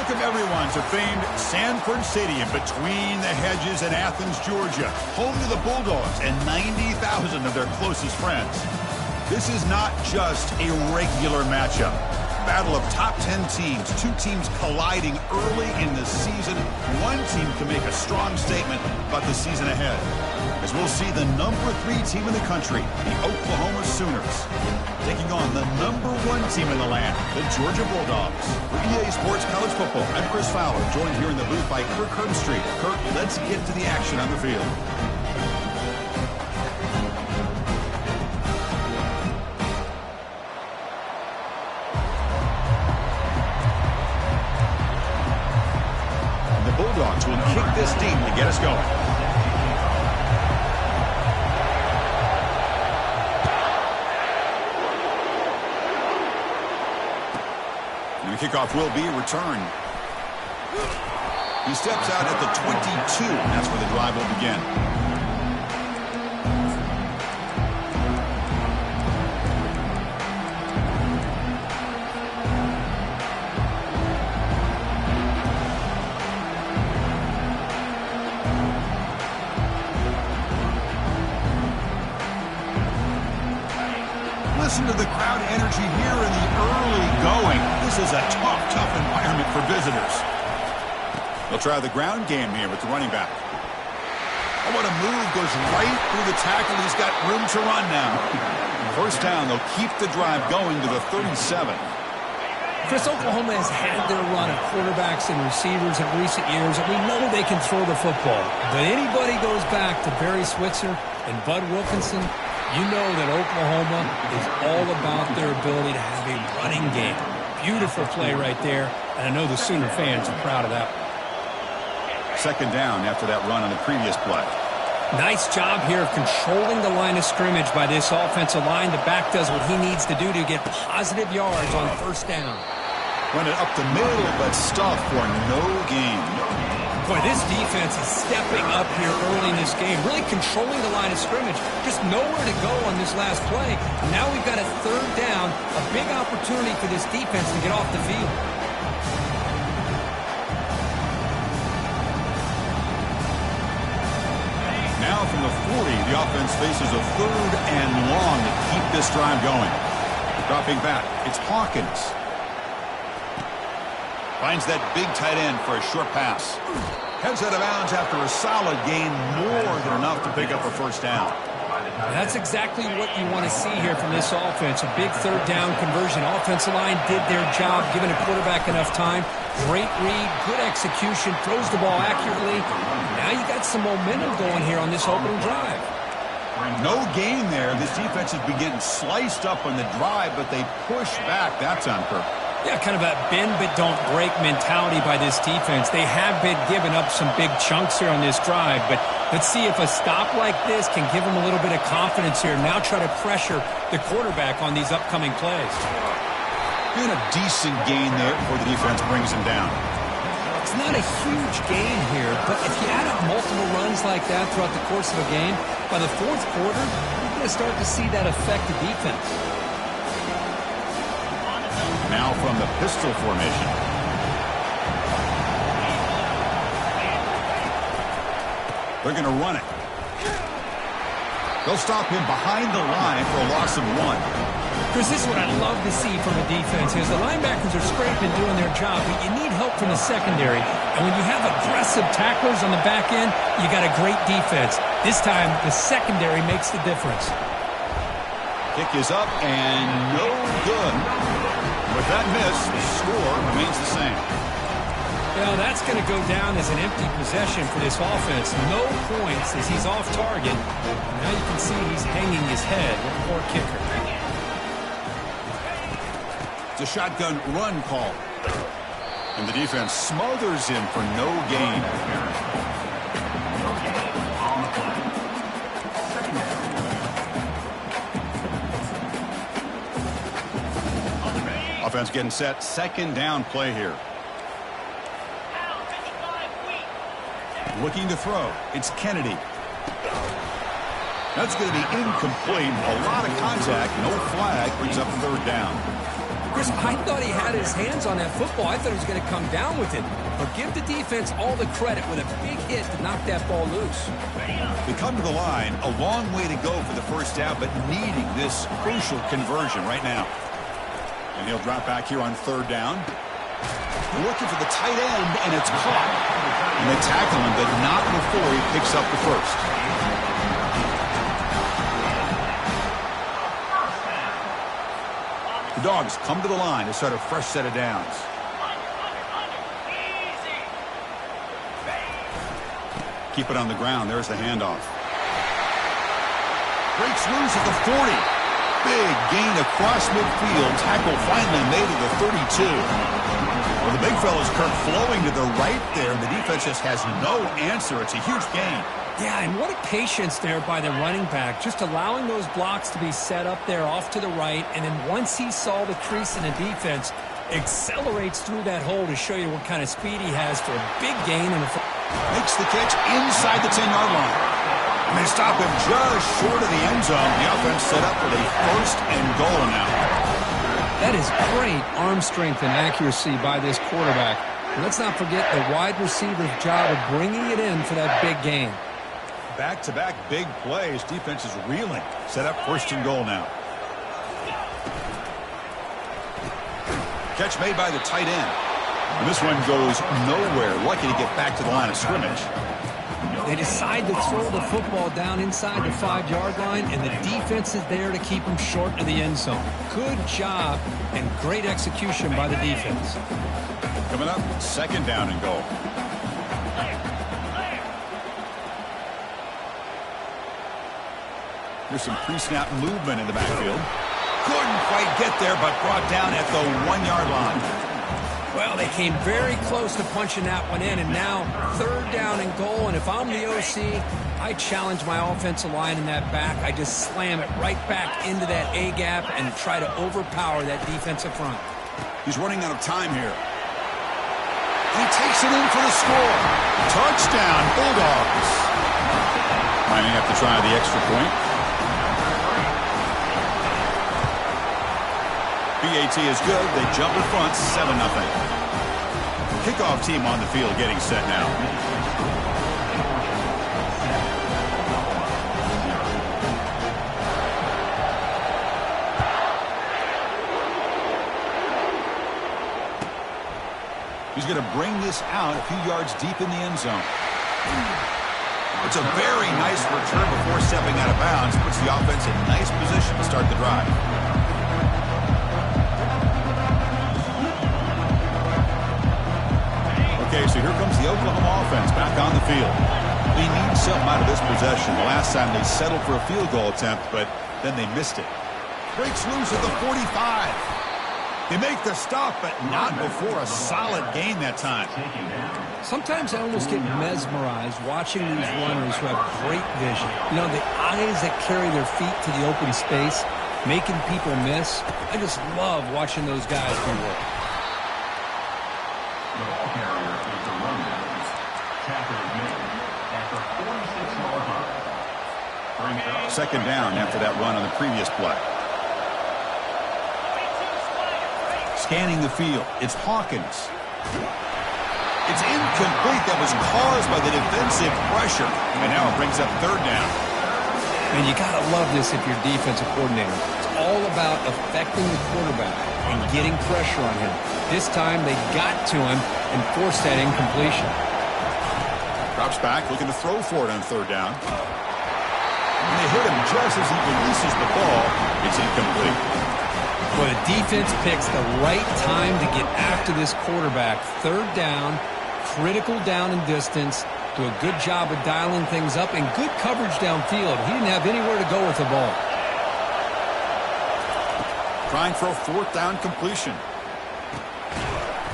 Welcome, everyone, to famed Sanford Stadium between the hedges in Athens, Georgia, home to the Bulldogs and 90,000 of their closest friends. This is not just a regular matchup. Battle of top 10 teams, two teams colliding early in the season. One team can make a strong statement about the season ahead, as we'll see the number 3 team in the country, the Oklahoma Sooners, taking on the number 1 team in the land, the Georgia Bulldogs. For EA Sports College Football, I'm Chris Fowler, joined here in the booth by Kirk Herbstreit. Kirk, let's get to the action on the field. The Bulldogs will kick this deep to get us going. And the kickoff will be returned. He steps out at the 22. That's where the drive will begin. Listen to the crowd energy here in the early going. This is a tough environment for visitors. They'll try the ground game here with the running back. Oh, what a move. Goes right through the tackle. He's got room to run now. First down, they'll keep the drive going to the 37. Chris, Oklahoma has had their run of quarterbacks and receivers in recent years, and we know they can throw the football. But anybody goes back to Barry Switzer and Bud Wilkinson, you know that Oklahoma is all about their ability to have a running game. Beautiful play right there, and I know the Sooner fans are proud of that. Second down after that run on the previous play. Nice job here of controlling the line of scrimmage by this offensive line. The back does what he needs to do to get positive yards on first down. Run it up the middle, but stuffed for no gain. Boy, this defense is stepping up here early in this game, really controlling the line of scrimmage. Just nowhere to go on this last play. Now we've got a third down, a big opportunity for this defense to get off the field. Now from the 40, the offense faces a third and long to keep this drive going. Dropping back, it's Hawkins. Finds that big tight end for a short pass. Heads out of bounds after a solid gain, more than enough to pick up a first down. That's exactly what you want to see here from this offense. A big third down conversion. Offensive line did their job, giving a quarterback enough time. Great read, good execution, throws the ball accurately. Now you got some momentum going here on this opening drive. No gain there. This defense has been getting sliced up on the drive, but they push back. That's on purpose. Yeah, kind of a bend-but-don't-break mentality by this defense. They have been giving up some big chunks here on this drive, but let's see if a stop like this can give them a little bit of confidence here. Now try to pressure the quarterback on these upcoming plays. And a decent gain there before the defense brings him down. It's not a huge gain here, but if you add up multiple runs like that throughout the course of a game, by the fourth quarter, you're going to start to see that affect the defense. Now from the pistol formation. They're going to run it. They'll stop him behind the line for a loss of 1. Chris, this is what I love to see from a defense is the linebackers are scraping and doing their job, but you need help from the secondary. And when you have aggressive tacklers on the back end, you got a great defense. This time, the secondary makes the difference. Kick is up and no good. With that miss, the score remains the same. Well, that's going to go down as an empty possession for this offense. No points as he's off target. Now you can see he's hanging his head with a poor kicker. It's a shotgun run call. And the defense smothers him for no gain. Offense getting set. Second down play here. Looking to throw. It's Kennedy. That's going to be incomplete. A lot of contact. No flag. Brings up third down. Chris, I thought he had his hands on that football. I thought he was going to come down with it. But give the defense all the credit with a big hit to knock that ball loose. They come to the line, a long way to go for the first down, but needing this crucial conversion right now. And he'll drop back here on third down. Looking for the tight end, and it's caught. And they tackle him, but not before he picks up the first. The Dogs come to the line to start a fresh set of downs. Keep it on the ground. There's the handoff. Breaks loose at the 40. Big gain across midfield. Tackle finally made at the 32. Well, the big fella's Kirk flowing to the right there. The defense just has no answer. It's a huge gain. Yeah, and what a patience there by the running back. Just allowing those blocks to be set up there off to the right. And then once he saw the crease in the defense, accelerates through that hole to show you what kind of speed he has for a big gain. Makes the catch inside the 10-yard line. And they stop him just short of the end zone. The offense set up with a first and goal now. That is great arm strength and accuracy by this quarterback. And let's not forget the wide receiver's job of bringing it in for that big gain. Back-to-back big plays. Defense is reeling. Set up first and goal now. Catch made by the tight end. And this one goes nowhere. Lucky to get back to the line of scrimmage. They decide to throw the football down inside the 5-yard line, and the defense is there to keep them short of the end zone. Good job and great execution by the defense. Coming up, second down and goal. There's some pre-snap movement in the backfield. Couldn't quite get there, but brought down at the 1-yard line. Well, they came very close to punching that one in, and now third down and goal. And if I'm the OC, I challenge my offensive line in that back. I just slam it right back into that A-gap and try to overpower that defensive front. He's running out of time here. He takes it in for the score. Touchdown, Bulldogs. Might have to try the extra point. BAT is good. They jump in front, 7-0. Kickoff team on the field getting set now. He's going to bring this out a few yards deep in the end zone. It's a very nice return before stepping out of bounds. Puts the offense in nice position to start the drive. Okay, so here comes the Oklahoma offense back on the field. They need something out of this possession. The last time they settled for a field goal attempt, but then they missed it. Breaks loose at the 45. They make the stop, but not before a solid gain that time. Sometimes I almost get mesmerized watching these runners who have great vision. You know, the eyes that carry their feet to the open space, making people miss. I just love watching those guys do work. Second down after that run on the previous play. Scanning the field. It's Hawkins. It's incomplete. That was caused by the defensive pressure. And now it brings up third down. And you got to love this if you're defensive coordinator. It's all about affecting the quarterback and getting pressure on him. This time they got to him and forced that incompletion. Drops back, looking to throw for it on third down. And they hit him just as he releases the ball. It's incomplete. Well, the defense picks the right time to get after this quarterback. Third down, critical down and distance. Do a good job of dialing things up and good coverage downfield. He didn't have anywhere to go with the ball. Trying for a fourth down completion.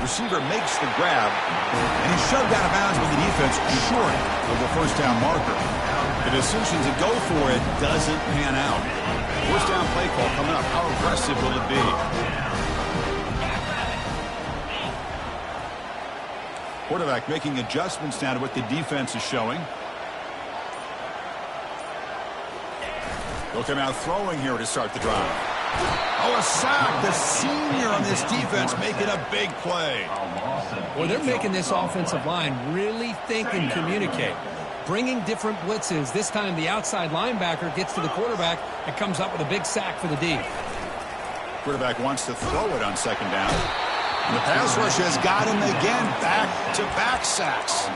Receiver makes the grab, and he's shoved out of bounds with the defense short of the first down marker. The decision to go for it doesn't pan out. First down play call coming up. How aggressive will it be? Quarterback making adjustments now to what the defense is showing. They'll come out throwing here to start the drive. Oh, a sack. The senior on this defense making a big play. Well, they're making this offensive line really think and communicate. Bringing different blitzes. This time the outside linebacker gets to the quarterback and comes up with a big sack for the D. Quarterback wants to throw it on second down. And the pass rush has got him again. Back-to-back sacks.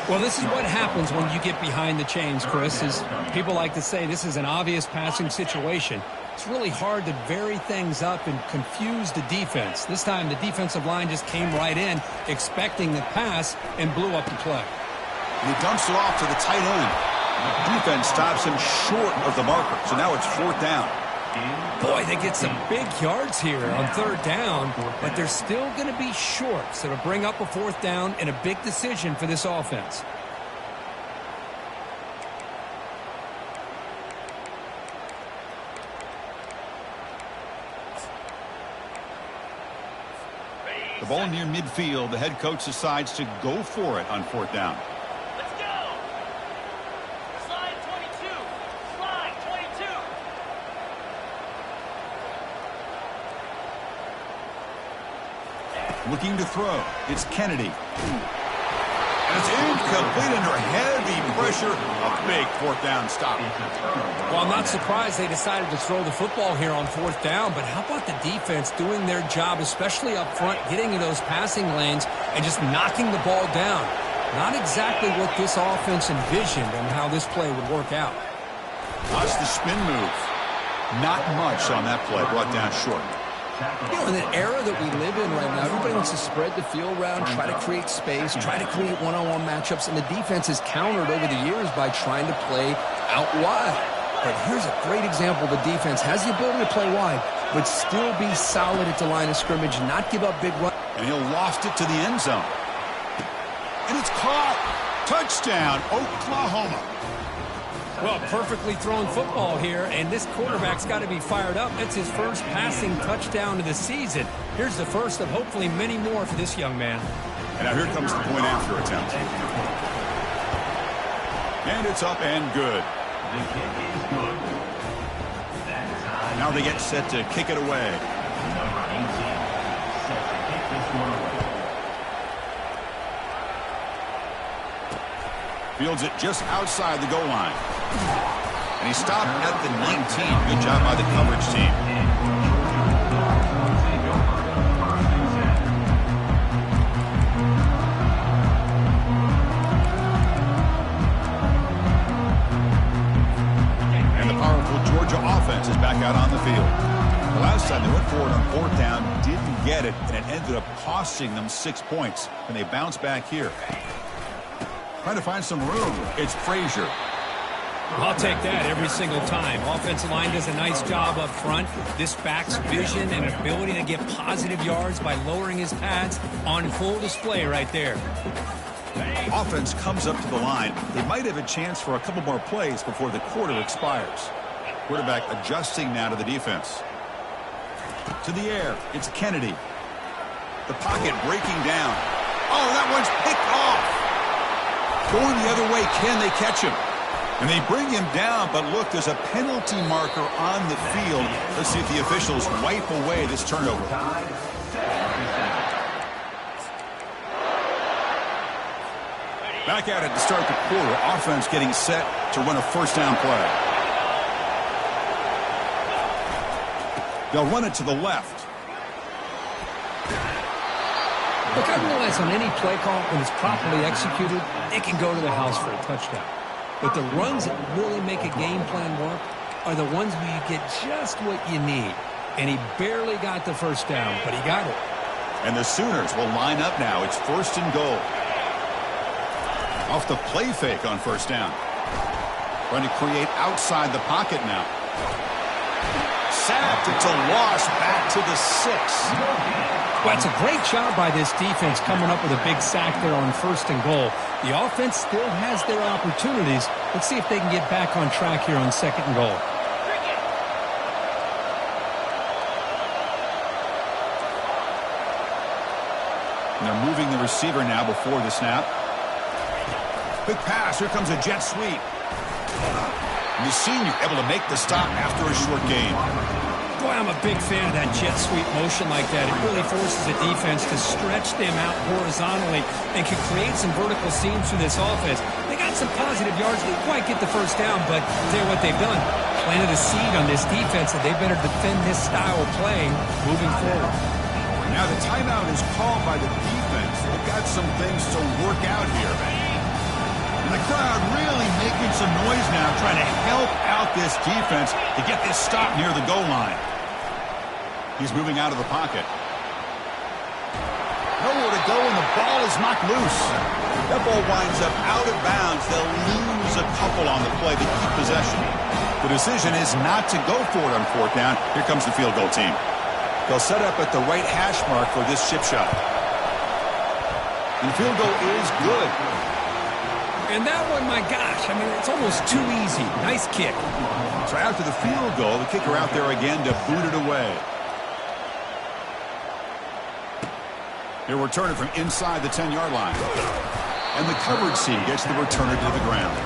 Well, this is what happens when you get behind the chains, Chris. Is people like to say this is an obvious passing situation. It's really hard to vary things up and confuse the defense. This time the defensive line just came right in, expecting the pass, and blew up the play. And he dumps it off to the tight end. The defense stops him short of the marker, so now it's fourth down. Boy, they get some big yards here on third down, but they're still going to be short. So to bring up a fourth down and a big decision for this offense. The ball near midfield. The head coach decides to go for it on fourth down. Let's go. Slide 22. Slide 22. Looking to throw. It's Kennedy. And it's incomplete under heavy pressure. A big fourth down stop. Well, I'm not surprised they decided to throw the football here on fourth down, but how about the defense doing their job, especially up front, getting in those passing lanes and just knocking the ball down? Not exactly what this offense envisioned and how this play would work out. Watch the spin move. Not much on that play. Brought down short. You know, in the era that we live in right now, everybody wants to spread the field around, try to create space, try to create one-on-one matchups, and the defense has countered over the years by trying to play out wide. But here's a great example. The defense has the ability to play wide, but still be solid at the line of scrimmage, not give up big runs. And he'll loft it to the end zone. And it's caught. Touchdown, Oklahoma. Well, perfectly thrown football here, and this quarterback's got to be fired up. It's his first passing touchdown of the season. Here's the first of hopefully many more for this young man. And now here comes the point after attempt. And it's up and good. Now they get set to kick it away. Fields it just outside the goal line. And he stopped at the 19. Good job by the coverage team. And the powerful Georgia offense is back out on the field. The last time they went forward on fourth down, didn't get it, and it ended up costing them 6 points. And they bounce back here. Trying to find some room. It's Frazier. I'll take that every single time. Offensive line does a nice job up front. This back's vision and ability to get positive yards by lowering his pads on full display right there. Offense comes up to the line. They might have a chance for a couple more plays before the quarter expires. Quarterback adjusting now to the defense. To the air. It's Kennedy. The pocket breaking down. Oh, that one's picked off. Going the other way, can they catch him? And they bring him down, but look, there's a penalty marker on the field. Let's see if the officials wipe away this turnover. Back at it to start the quarter. Offense getting set to run a first down play. They'll run it to the left. Look, I realize on any play call, when it's properly executed, it can go to the house for a touchdown. But the runs that really make a game plan work are the ones where you get just what you need. And he barely got the first down, but he got it. And the Sooners will line up now. It's first and goal. Off the play fake on first down. Trying to create outside the pocket now. Sacked. It's a loss back to the 6. Well, it's a great job by this defense coming up with a big sack there on first and goal. The offense still has their opportunities. Let's see if they can get back on track here on second and goal. And they're moving the receiver now before the snap. Quick pass. Here comes a jet sweep. And the senior able to make the stop after a short gain. Boy, I'm a big fan of that jet sweep motion like that. It really forces the defense to stretch them out horizontally and can create some vertical seams through this offense. They got some positive yards. They didn't quite get the first down, but they're what they've done. Planted a seed on this defense that they better defend this style of playing moving forward. Now the timeout is called by the defense. They've got some things to work out here. And the crowd really making some noise now, trying to help out this defense to get this stop near the goal line. He's moving out of the pocket. Nowhere to go, and the ball is knocked loose. That ball winds up out of bounds. They'll lose a couple on the play to keep possession. The decision is not to go for it on fourth down. Here comes the field goal team. They'll set up at the right hash mark for this chip shot. And the field goal is good. And that one, my gosh, I mean, it's almost too easy. Nice kick. So after the field goal, the kicker out there again to boot it away. He'll return it from inside the 10-yard line. And the coverage team gets the returner to the ground.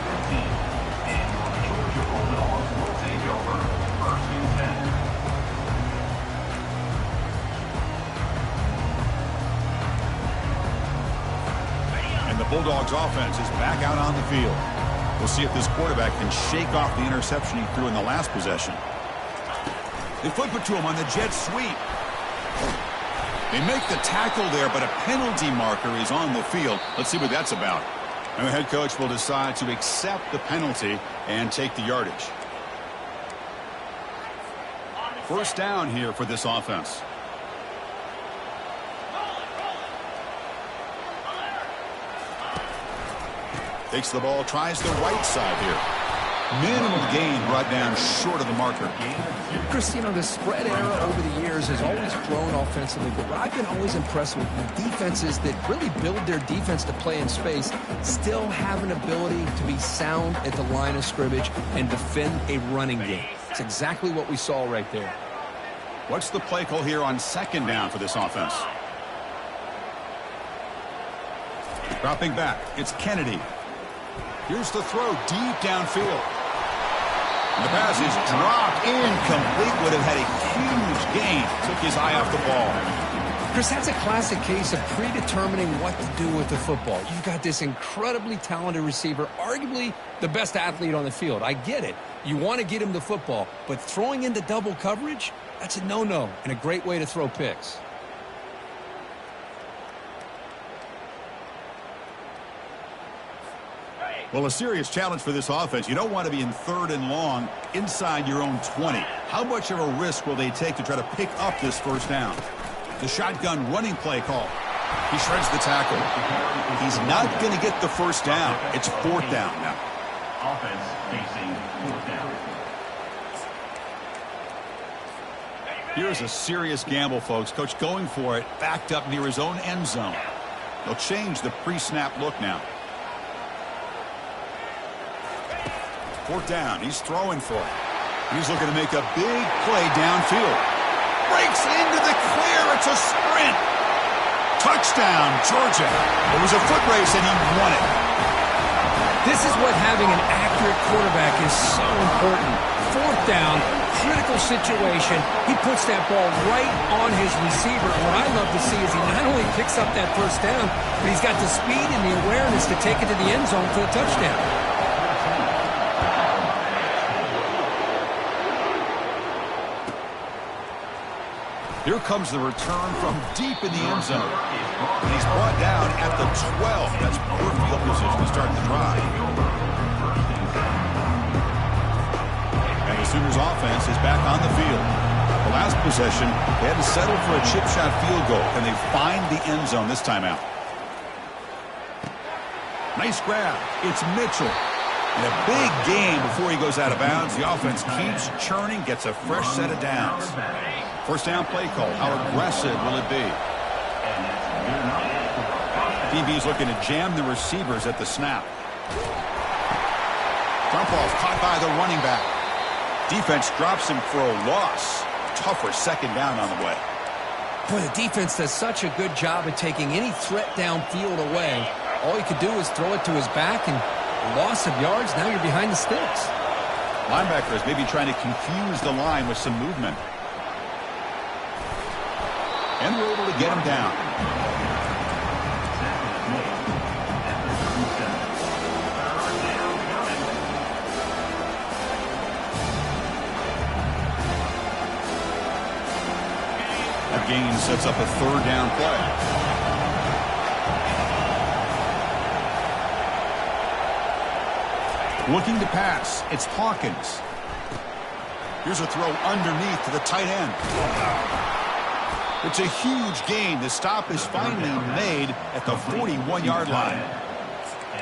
Bulldogs offense is back out on the field. We'll see if this quarterback can shake off the interception he threw in the last possession. They flip it to him on the jet sweep. They make the tackle there, but a penalty marker is on the field. Let's see what that's about. And the head coach will decide to accept the penalty and take the yardage. First down here for this offense. Takes the ball, tries the right side here. Minimal gain brought down short of the marker. Chris, you know, the spread era over the years has always grown offensively, but what I've been always impressed with the defenses that really build their defense to play in space still have an ability to be sound at the line of scrimmage and defend a running game. It's exactly what we saw right there. What's the play call here on second down for this offense? Dropping back, it's Kennedy. Here's the throw deep downfield. And the pass is dropped incomplete. Would have had a huge gain. Took his eye off the ball. Chris, that's a classic case of predetermining what to do with the football. You've got this incredibly talented receiver, arguably the best athlete on the field. I get it. You want to get him the football, but throwing into double coverage, that's a no-no and a great way to throw picks. Well, a serious challenge for this offense. You don't want to be in third and long inside your own 20. How much of a risk will they take to try to pick up this first down? The shotgun running play call. He shreds the tackle. He's not going to get the first down. It's fourth down now. Offense facing fourth down. Here's a serious gamble, folks. Coach going for it, backed up near his own end zone. They'll change the pre-snap look now. Fourth down. He's throwing for it. He's looking to make a big play downfield. Breaks into the clear. It's a sprint. Touchdown, Georgia. It was a foot race, and he won it. This is what having an accurate quarterback is so important. Fourth down, critical situation. He puts that ball right on his receiver. And what I love to see is he not only picks up that first down, but he's got the speed and the awareness to take it to the end zone for the touchdown. Here comes the return from deep in the end zone. And he's brought down at the 12. That's poor field position to start the drive. And the Sooners offense is back on the field. The last possession, they had to settle for a chip shot field goal. Can they find the end zone this time out? Nice grab. It's Mitchell. And a big game before he goes out of bounds. The offense keeps churning, gets a fresh set of downs. First down play call. How aggressive will it be? DB's looking to jam the receivers at the snap. Dump off caught by the running back. Defense drops him for a loss. Tougher second down on the way. Boy, the defense does such a good job of taking any threat downfield away. All you could do is throw it to his back, and loss of yards, now you're behind the sticks. Linebackers maybe trying to confuse the line with some movement. And we're able to get him down. That gain sets up a third down play. Looking to pass. It's Hawkins. Here's a throw underneath to the tight end. It's a huge gain. The stop is finally made at the 41-yard line.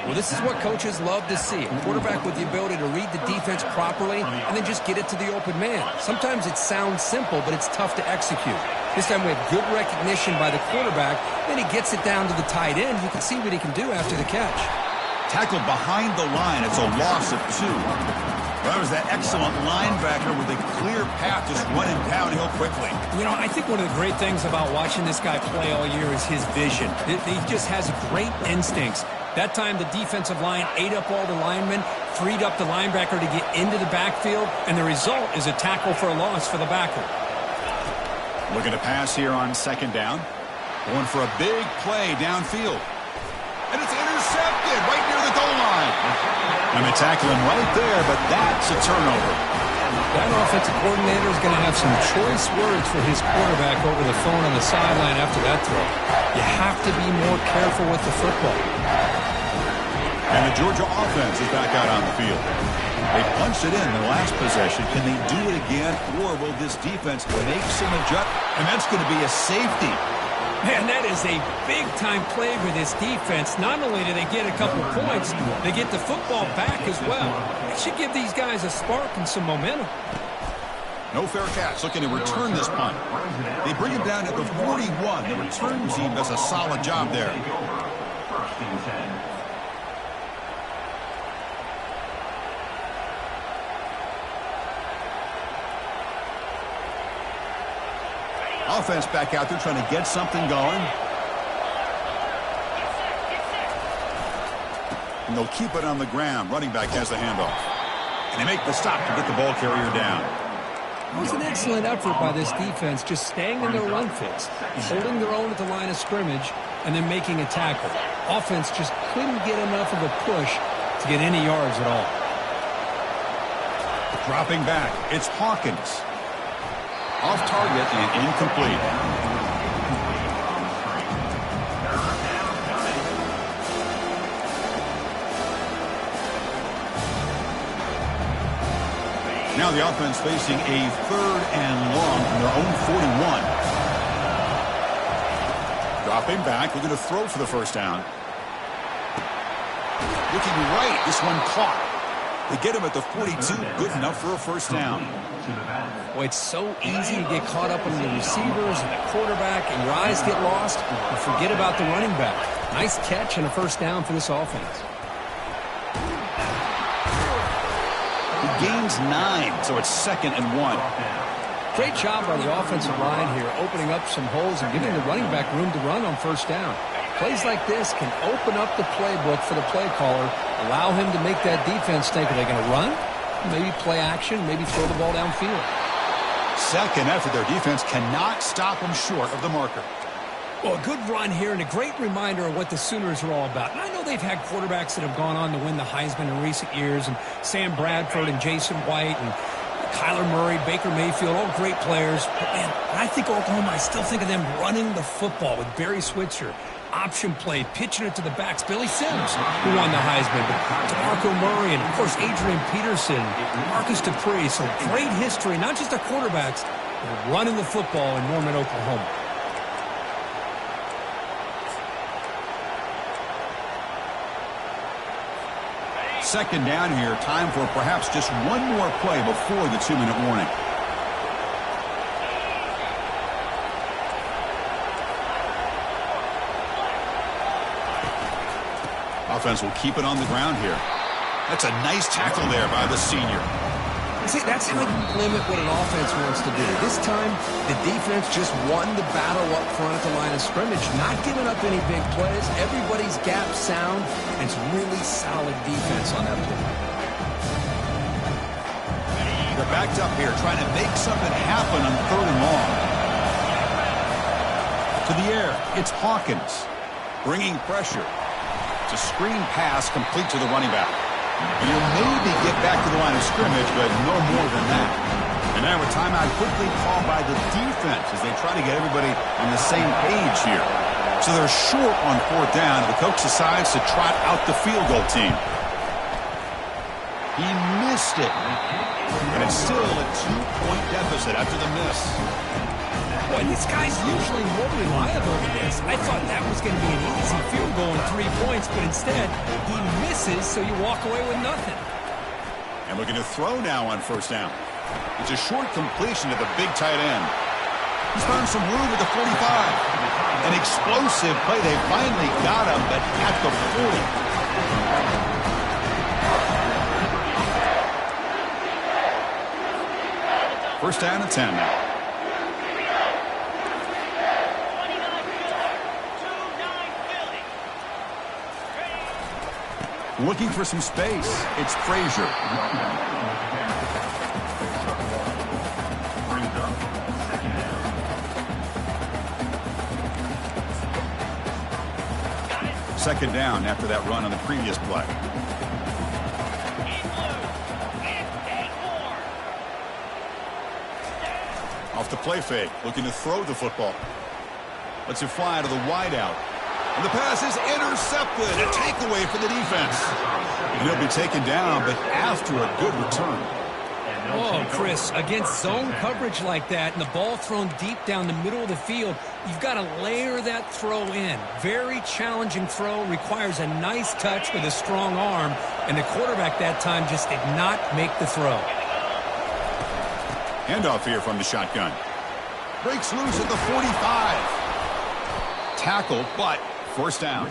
Well, this is what coaches love to see. A quarterback with the ability to read the defense properly and then just get it to the open man. Sometimes it sounds simple, but it's tough to execute. This time we have good recognition by the quarterback. Then he gets it down to the tight end. You can see what he can do after the catch. Tackled behind the line. It's a loss of 2. Well, that was that excellent linebacker with a clear path just running downhill quickly. You know, I think one of the great things about watching this guy play all year is his vision. He just has great instincts. That time, the defensive line ate up all the linemen, freed up the linebacker to get into the backfield, and the result is a tackle for a loss for the backer. Looking to pass here on second down. Going for a big play downfield. And it's intercepted right near the goal line. And they tackle him right there, but that's a turnover. That offensive coordinator is going to have some choice words for his quarterback over the phone on the sideline after that throw. You have to be more careful with the football. And the Georgia offense is back out on the field. They punched it in their last possession. Can they do it again, or will this defense make some adjustments? And that's going to be a safety. Man, that is a big-time play for this defense. Not only do they get a couple points, they get the football back as well. It should give these guys a spark and some momentum. No fair catch, looking to return this punt. They bring him down at the 41. The return team does a solid job there. First and 10. Offense back out there trying to get something going. And they'll keep it on the ground. Running back has the handoff. And they make the stop to get the ball carrier down. It was an excellent effort by this defense, just staying in their run fits, holding their own at the line of scrimmage, and then making a tackle. Offense just couldn't get enough of a push to get any yards at all. Dropping back, it's Hawkins. Off target and incomplete. Now the offense facing a 3rd and long from their own 41. Dropping back, we're going to throw for the first down. Looking right, this one caught. They get him at the 42, good enough for a first down. Well, it's so easy to get caught up in the receivers and the quarterback, and your eyes get lost. You forget about the running back. Nice catch and a first down for this offense. He gains 9, so it's 2nd and 1. Great job by the offensive line here, opening up some holes and giving the running back room to run on first down. Plays like this can open up the playbook for the play caller, allow him to make that defense think, are they going to run? Maybe play action, maybe throw the ball downfield. Second effort, their defense cannot stop them short of the marker. Well, a good run here and a great reminder of what the Sooners are all about. And I know they've had quarterbacks that have gone on to win the Heisman in recent years, and Sam Bradford and Jason White and Kyler Murray, Baker Mayfield, all great players. But, man, when I think Oklahoma, I still think of them running the football with Barry Switzer. Option play, pitching it to the backs. Billy Sims, who won the Heisman, but DeMarco Murray, and, of course, Adrian Peterson, Marcus Dupree. So great history, not just the quarterbacks, but running the football in Norman, Oklahoma. Second down here, time for perhaps just one more play before the 2-minute warning. Offense will keep it on the ground here. That's a nice tackle there by the senior. See, that's how you limit what an offense wants to do. This time, the defense just won the battle up front at the line of scrimmage, not giving up any big plays. Everybody's gap sound, and it's really solid defense on that play. They're backed up here, trying to make something happen on 3rd and long. To the air, it's Hawkins. Bringing pressure. It's a screen pass complete to the running back. And he'll maybe get back to the line of scrimmage, but no more than that. And now a timeout quickly called by the defense as they try to get everybody on the same page here. So they're short on 4th down, and the coach decides to trot out the field goal team. He missed it. And it's still a 2-point deficit after the miss. Boy, this guy's usually more reliable than this. I thought that was going to be an easy field goal and 3 points, but instead, he misses, so you walk away with nothing. And looking to throw now on 1st down. It's a short completion to the big tight end. He's found some room at the 45. An explosive play. They finally got him, but at the 40. 1st down and 10 now. Looking for some space. It's Frazier. Second down after that run on the previous play. Off the play fake, looking to throw the football. Lets it fly to the wideout. And the pass is intercepted. A takeaway for the defense. And he'll be taken down, but after a good return. Oh, Chris, against zone coverage like that and the ball thrown deep down the middle of the field, you've got to layer that throw in. Very challenging throw, requires a nice touch with a strong arm, and the quarterback that time just did not make the throw. Handoff here from the shotgun. Breaks loose at the 45. Tackled, but 1st down.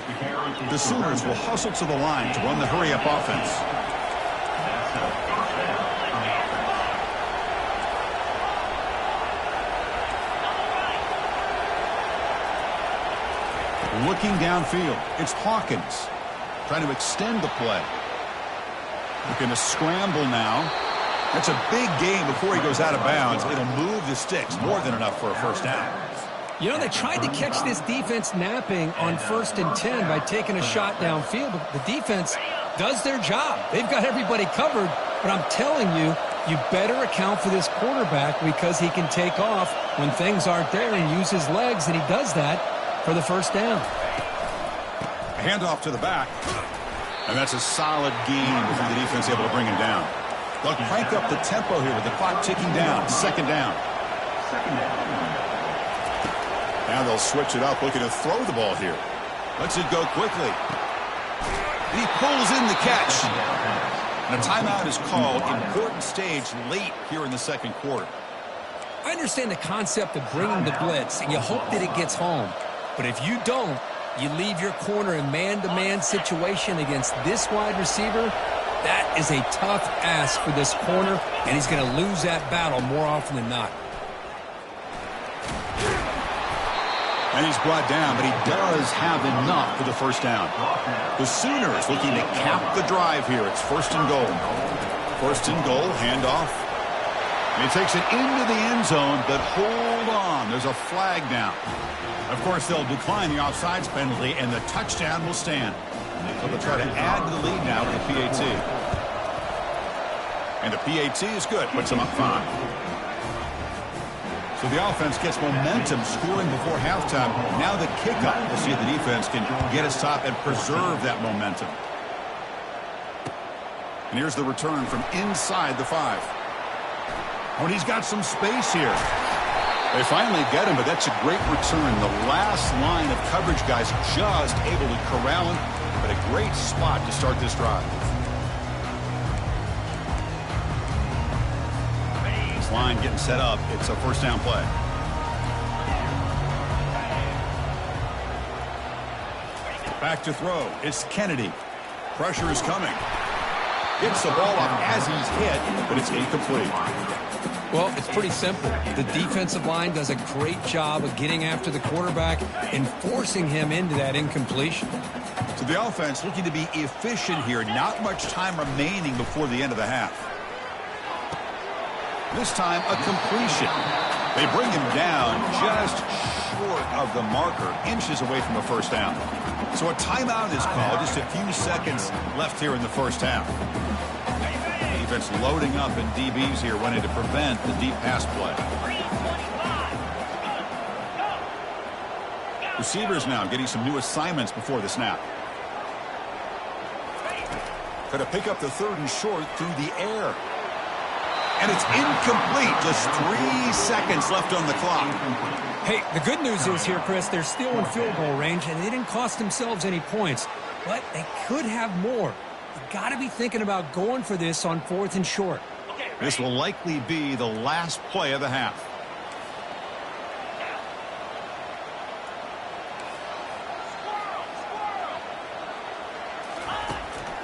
The Sooners will hustle to the line to run the hurry-up offense. Looking downfield, it's Hawkins trying to extend the play. Looking to scramble now. That's a big gain before he goes out of bounds. It'll move the sticks, more than enough for a 1st down. You know, they tried to catch this defense napping on 1st and 10 by taking a shot downfield, but the defense does their job. They've got everybody covered, but I'm telling you, you better account for this quarterback because he can take off when things aren't there and use his legs, and he does that for the 1st down. A handoff to the back, and that's a solid gain before the defense able to bring him down. They'll crank up the tempo here with the clock ticking down. 2nd down. Now they'll switch it up, looking to throw the ball here. Lets it go quickly. And he pulls in the catch. And a timeout is called. Important stage late here in the 2nd quarter. I understand the concept of bringing the blitz, and you hope that it gets home. But if you don't, you leave your corner in man-to-man situation against this wide receiver. That is a tough ask for this corner, and he's going to lose that battle more often than not. And he's brought down, but he does have enough for the 1st down. The Sooners looking to cap the drive here. It's 1st and goal. 1st and goal, handoff. And he takes it into the end zone, but hold on. There's a flag down. Of course, they'll decline the offsides penalty, and the touchdown will stand. So they'll try to add to the lead now with the PAT. And the PAT is good. Puts them up 5. So the offense gets momentum scoring before halftime. Now the kickoff. We'll see if the defense can get a stop and preserve that momentum. And here's the return from inside the 5. When he's got some space here. They finally get him, but that's a great return. The last line of coverage guys just able to corral him, but a great spot to start this drive. This line getting set up. It's a 1st down play. Back to throw. It's Kennedy. Pressure is coming. Gets the ball up as he's hit, but it's incomplete. Well, it's pretty simple. The defensive line does a great job of getting after the quarterback and forcing him into that incompletion. So the offense looking to be efficient here. Not much time remaining before the end of the half. This time, a completion. They bring him down just short of the marker, inches away from a first down. So a timeout is called, just a few seconds left here in the first half. Defense loading up, and DBs here wanting to prevent the deep pass play. Receivers now getting some new assignments before the snap. Going to pick up the 3rd and short through the air. And it's incomplete. Just 3 seconds left on the clock. Hey, the good news is here, Chris, they're still in field goal range, and they didn't cost themselves any points. But they could have more. You got to be thinking about going for this on 4th and short. This will likely be the last play of the half.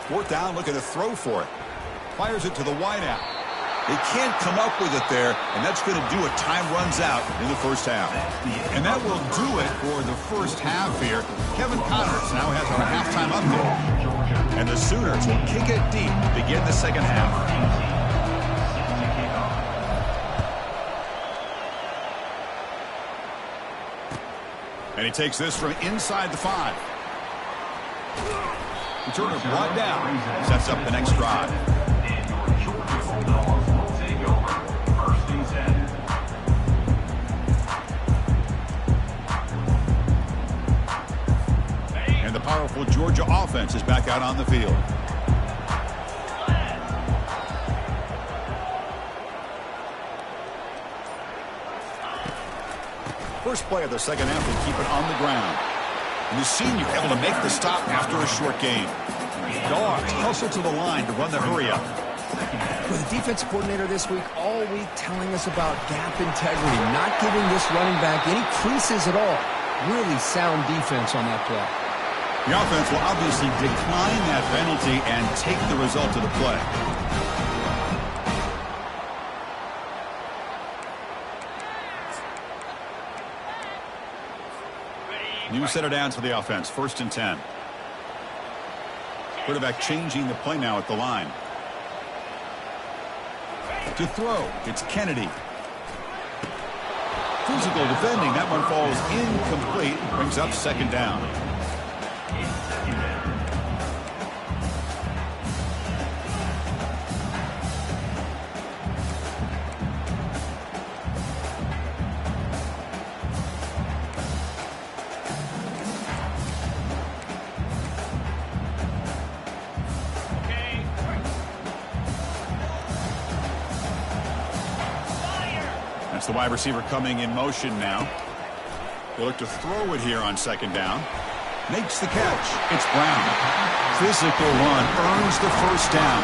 4th down, looking to throw for it. Fires it to the wideout. They can't come up with it there, and that's going to do it. Time runs out in the first half. And that will do it for the first half here. Kevin Connors now has our halftime update. And the Sooners will kick it deep to begin the second half. And he takes this from inside the 5. Returner brought down. Sets up the next drive. And the powerful Georgia offense is back out on the field. First play of the second half, they keep it on the ground. And the senior able to make the stop after a short gain. Dogs hustle to the line to run the hurry-up. With the defense coordinator this week, all week telling us about gap integrity, not giving this running back any creases at all. Really sound defense on that play. The offense will obviously decline that penalty and take the result of the play. New set of downs for the offense. 1st and 10. Quarterback changing the play now at the line. To throw, it's Kennedy. Physical defending. That one falls incomplete. Brings up 2nd down. The wide receiver coming in motion now. They look to throw it here on 2nd down. Makes the catch. It's Brown. Physical run. Earns the 1st down.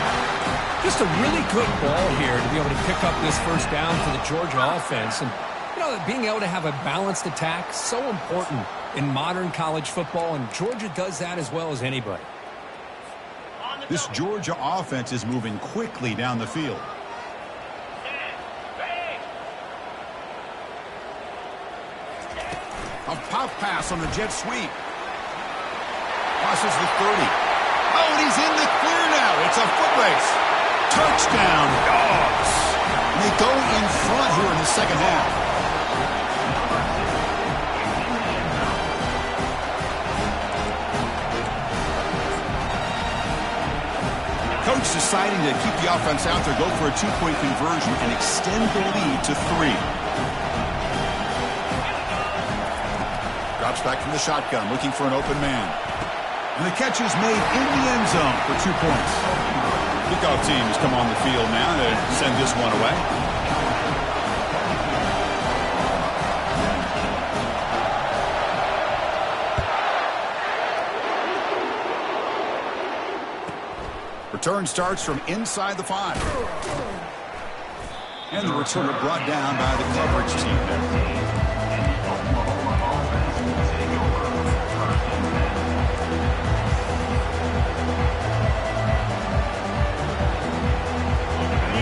Just a really good ball here to be able to pick up this 1st down for the Georgia offense. And, you know, being able to have a balanced attack, so important in modern college football, and Georgia does that as well as anybody. This Georgia offense is moving quickly down the field. A pop pass on the jet sweep. Crosses the 30. Oh, and he's in the clear now. It's a foot race. Touchdown, Dogs. And they go in front here in the second half. Coach deciding to keep the offense out there, go for a 2-point conversion, and extend the lead to 3. Drops back from the shotgun, looking for an open man. And the catch is made in the end zone for 2 points. Kickoff teams come on the field now to send this one away. Return starts from inside the 5. And the returner brought down by the coverage team there.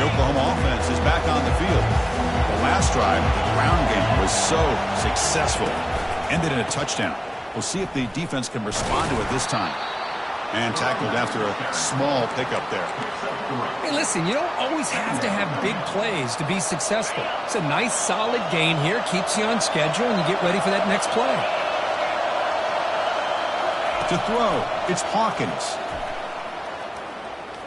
Oklahoma offense is back on the field. The last drive, the ground game was so successful. Ended in a touchdown. We'll see if the defense can respond to it this time. And tackled after a small pickup there. Hey, listen, you don't always have to have big plays to be successful. It's a nice, solid gain here. Keeps you on schedule, and you get ready for that next play. To throw, it's Hawkins.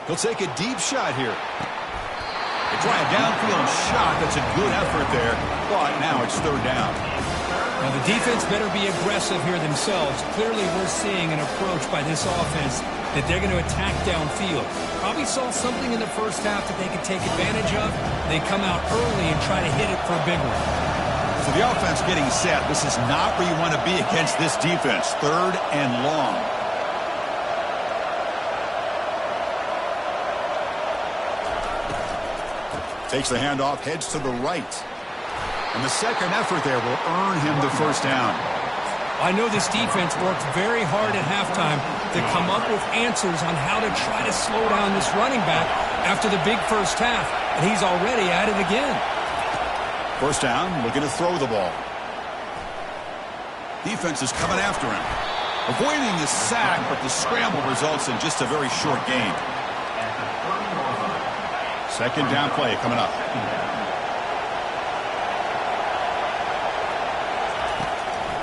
He'll take a deep shot here. They try a downfield shot. That's a good effort there. But now it's third down. Now, the defense better be aggressive here themselves. Clearly, we're seeing an approach by this offense that they're going to attack downfield. Probably saw something in the first half that they could take advantage of. They come out early and try to hit it for a big one. So the offense getting set. This is not where you want to be against this defense. Third and long. Takes the handoff, heads to the right. And the second effort there will earn him the first down. I know this defense worked very hard at halftime to come up with answers on how to try to slow down this running back after the big first half, and he's already at it again. First down, looking to throw the ball. Defense is coming after him. Avoiding the sack, but the scramble results in just a very short gain. Second down play coming up.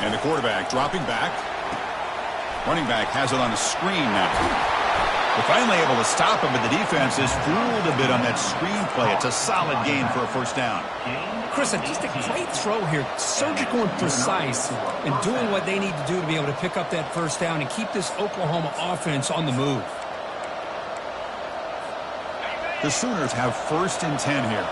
And the quarterback dropping back. Running back has it on the screen now. They're finally able to stop him, but the defense is fooled a bit on that screen play. It's a solid gain for a first down. Chris, just a great throw here. Surgical and precise and doing what they need to do to be able to pick up that first down and keep this Oklahoma offense on the move. The Sooners have first and 10 here.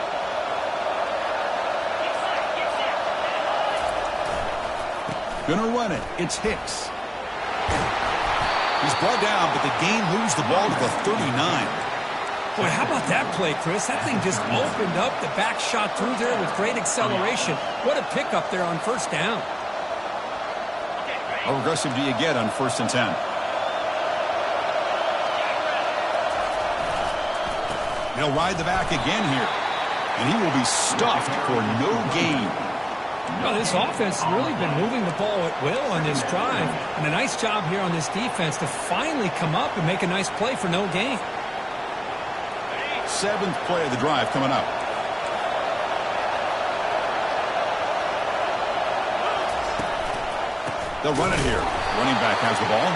Gonna run it. It's Hicks. He's brought down, but the game moves the ball to the 39. Boy, how about that play, Chris? That thing just opened up. The back shot through there with great acceleration. What a pickup there on first down. How aggressive do you get on first and 10? He'll ride the back again here. And he will be stuffed for no gain. Well, this offense has really been moving the ball at will on this drive. And a nice job here on this defense to finally come up and make a nice play for no gain. Seventh play of the drive coming up. They'll run it here. Running back has the ball.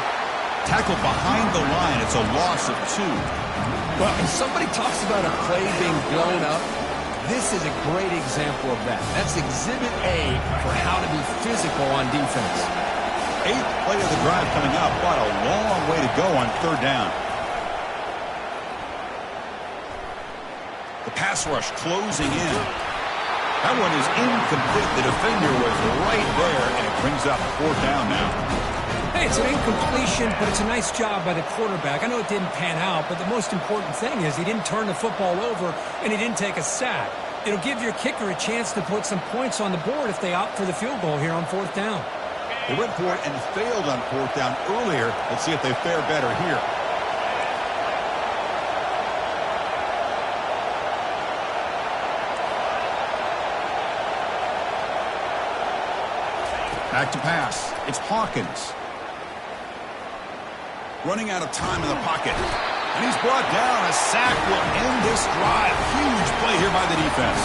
Tackled behind the line. It's a loss of 2. Well, if somebody talks about a play being blown up, this is a great example of that. That's Exhibit A for how to be physical on defense. Eighth play of the drive coming up. What a long way to go on third down. The pass rush closing in. That one is incomplete. The defender was right there, and it brings up fourth down now. Hey, it's an incompletion, but it's a nice job by the quarterback. I know it didn't pan out, but the most important thing is he didn't turn the football over, and he didn't take a sack. It'll give your kicker a chance to put some points on the board if they opt for the field goal here on fourth down. They went for it and failed on fourth down earlier. Let's see if they fare better here. Back to pass. It's Hawkins. Running out of time in the pocket. And he's brought down. A sack will end this drive. Huge play here by the defense.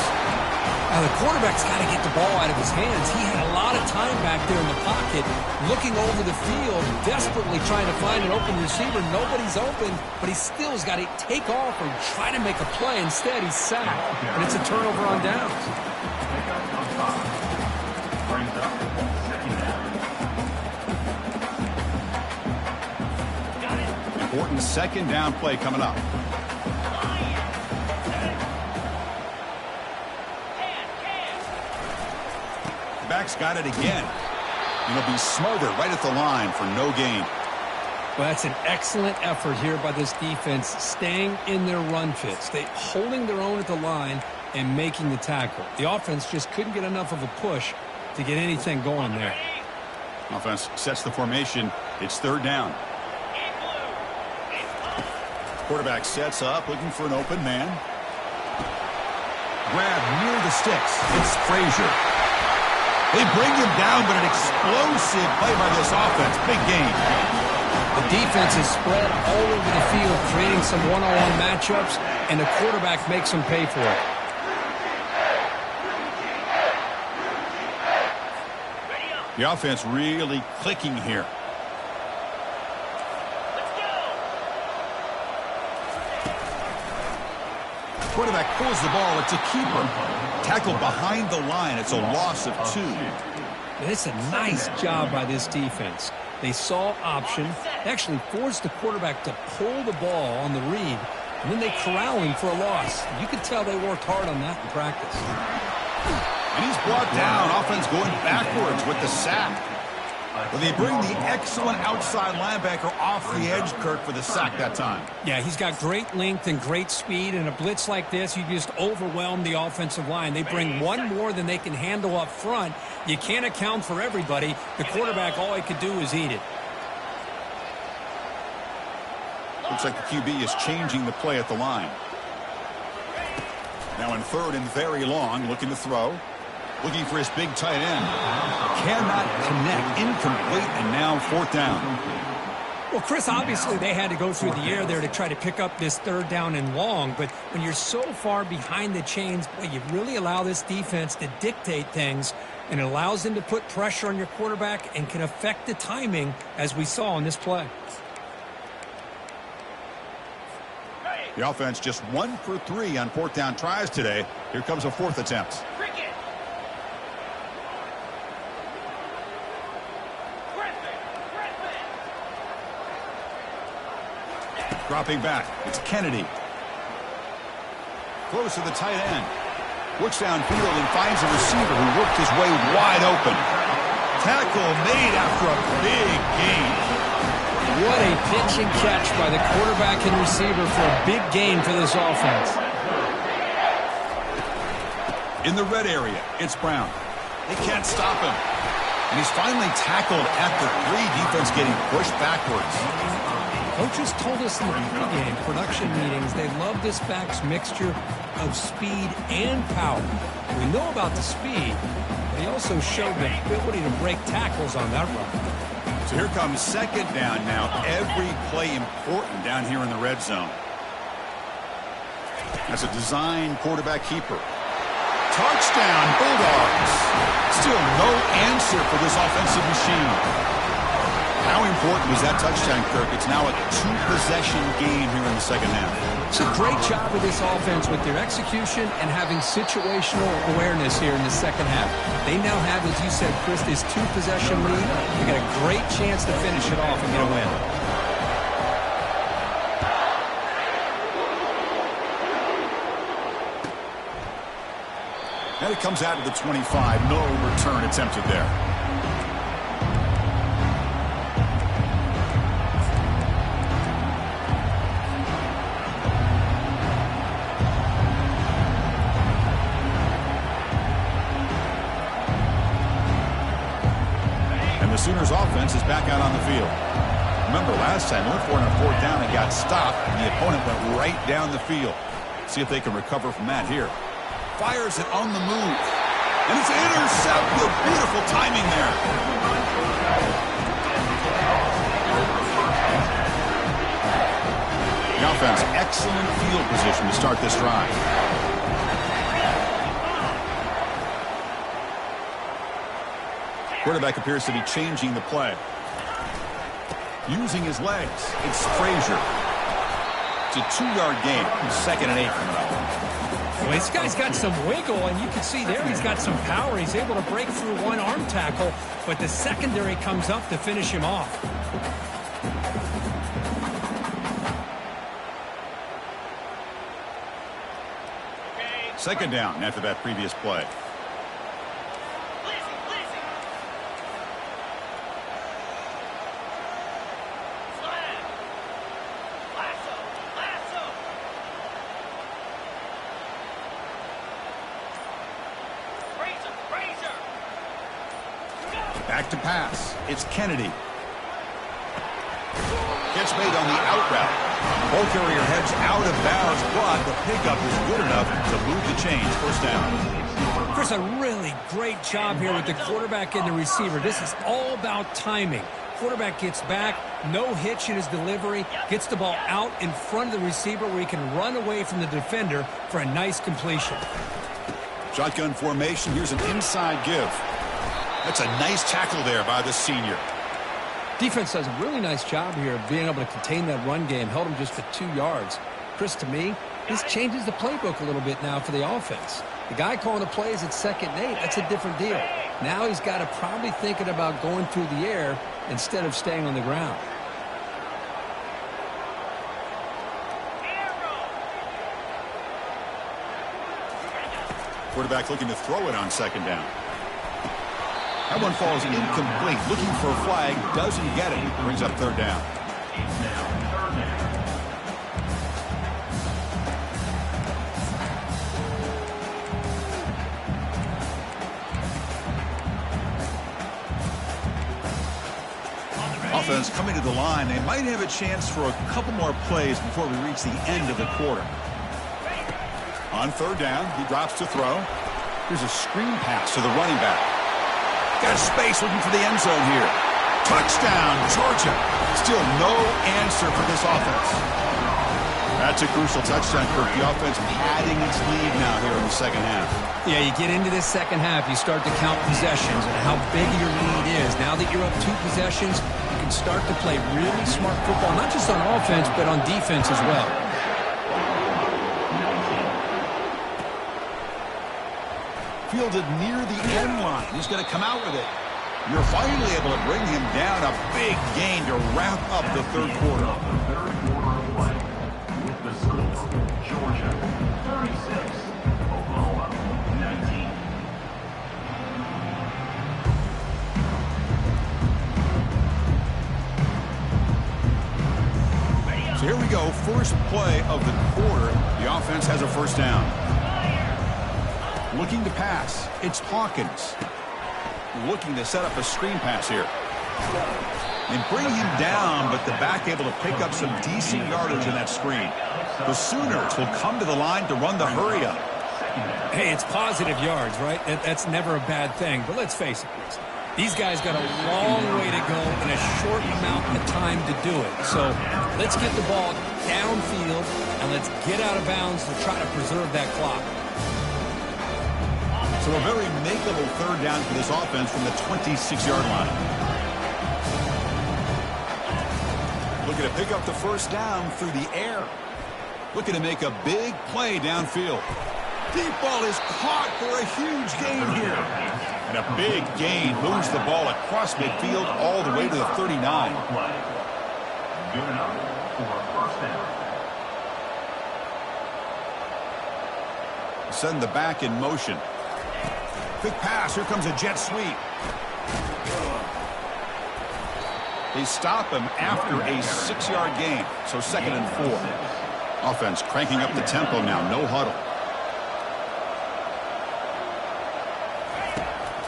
Now, the quarterback's got to get the ball out of his hands. He had a lot of time back there in the pocket, looking over the field, desperately trying to find an open receiver. Nobody's open, but he still has got to take off or try to make a play. Instead, he's sacked, and it's a turnover on downs. Important second down play coming up. Back's got it again. And he'll be smothered right at the line for no gain. Well, that's an excellent effort here by this defense, staying in their run fits. They holding their own at the line and making the tackle. The offense just couldn't get enough of a push to get anything going there. Offense sets the formation. It's third down. Quarterback sets up, looking for an open man. Grab near the sticks. It's Frazier. They bring him down, but an explosive play by this offense. Big gain. The defense is spread all over the field, creating some one-on-one matchups, and the quarterback makes them pay for it. The offense really clicking here. Quarterback pulls the ball. It's a keeper. Tackled behind the line. It's a loss of 2. It's a nice job by this defense. They saw option, actually forced the quarterback to pull the ball on the read, and then they corral him for a loss. You could tell they worked hard on that in practice. And he's brought down. Offense going backwards with the sack. Well, they bring the excellent outside linebacker off the edge, Kirk, for the sack that time. Yeah, he's got great length and great speed. In a blitz like this, you just overwhelm the offensive line. They bring one more than they can handle up front. You can't account for everybody. The quarterback, all he could do is eat it. Looks like the QB is changing the play at the line. Now in 3rd and very long, looking to throw. Looking for his big tight end. Cannot connect. Incomplete, and now 4th down. Well, Chris, obviously they had to go through the air there to try to pick up this 3rd down and long, but when you're so far behind the chains, boy, you really allow this defense to dictate things, and it allows them to put pressure on your quarterback and can affect the timing, as we saw in this play. The offense just 1 for 3 on 4th down tries today. Here comes a 4th attempt. Dropping back, it's Kennedy. Close to the tight end. Looks downfield and finds a receiver who worked his way wide open. Tackle made after a big gain. What a pitch and catch by the quarterback and receiver for a big gain for this offense. In the red area, it's Brown. They can't stop him. And he's finally tackled at the 3. Defense getting pushed backwards. Coaches told us in the pregame production meetings they love this back's mixture of speed and power. We know about the speed, but he also showed the ability to break tackles on that run. So here comes 2nd down now. Every play important down here in the red zone. That's a design quarterback keeper. Touchdown, Bulldogs. Still no answer for this offensive machine. How important was that touchdown, Kirk? It's now a 2-possession game here in the 2nd half. It's a great job with this offense with their execution and having situational awareness here in the 2nd half. They now have, as you said, Chris, this 2-possession lead. They got a great chance to finish it off and get a win. And it comes out to the 25. No return attempted there. The Sooners offense is back out on the field. Remember last time, they went for it on 4th down and got stopped, and the opponent went right down the field. See if they can recover from that here. Fires it on the move. And it's intercepted. Beautiful timing there. The offense, excellent field position to start this drive. Quarterback appears to be changing the play. Using his legs, it's Frazier. It's a 2-yard gain. 2nd and 8 coming up. Well, this guy's got some wiggle, and you can see there he's got some power. He's able to break through one arm tackle, but the secondary comes up to finish him off. 2nd down after that previous play. Back to pass. It's Kennedy. Catch made on the out route. Ball carrier heads out of bounds, but the pickup is good enough to move the chains. 1st down. Chris, a really great job here with the quarterback and the receiver. This is all about timing. Quarterback gets back, no hitch in his delivery, gets the ball out in front of the receiver where he can run away from the defender for a nice completion. Shotgun formation. Here's an inside give. That's a nice tackle there by the senior. Defense does a really nice job here of being able to contain that run game. Held him just to 2 yards. Chris, to me, this changes the playbook a little bit now for the offense. The guy calling the plays at 2nd and 8, that's a different deal. Now he's got to probably thinking about going through the air instead of staying on the ground. Quarterback looking to throw it on 2nd down. That one falls incomplete. Looking for a flag. Doesn't get it. Brings up 3rd down. Offense coming to the line. They might have a chance for a couple more plays before we reach the end of the quarter. On 3rd down, he drops to throw. Here's a screen pass to the running back. Got space looking for the end zone here. Touchdown, Georgia. Still no answer for this offense. That's a crucial touchdown, Kirk. The offense padding its lead now here in the 2nd half. Yeah, you get into this 2nd half, you start to count possessions and how big your lead is. Now that you're up 2 possessions, you can start to play really smart football, not just on offense, but on defense as well. Fielded near the end line. He's going to come out with it. You're finally able to bring him down. A big gain to wrap up the 3rd quarter. With the score, Georgia 36, Oklahoma 19. So here we go. First play of the quarter. The offense has a 1st down. Looking to pass. It's Hawkins. Looking to set up a screen pass here. And bring him down, but the back able to pick up some decent yardage in that screen. The Sooners will come to the line to run the hurry up. Hey, it's positive yards, right? That's never a bad thing. But let's face it, these guys got a long way to go in a short amount of time to do it. So let's get the ball downfield, and let's get out of bounds to try to preserve that clock. So a very makeable 3rd down for this offense from the 26-yard line. Looking to pick up the 1st down through the air. Looking to make a big play downfield. Deep ball is caught for a huge gain here. And a big gain moves the ball across midfield all the way to the 39. Good enough for a 1st down. Send the back in motion. Quick pass. Here comes a jet sweep. They stop him after a 6-yard gain. So 2nd and 4. Offense cranking up the tempo now. No huddle.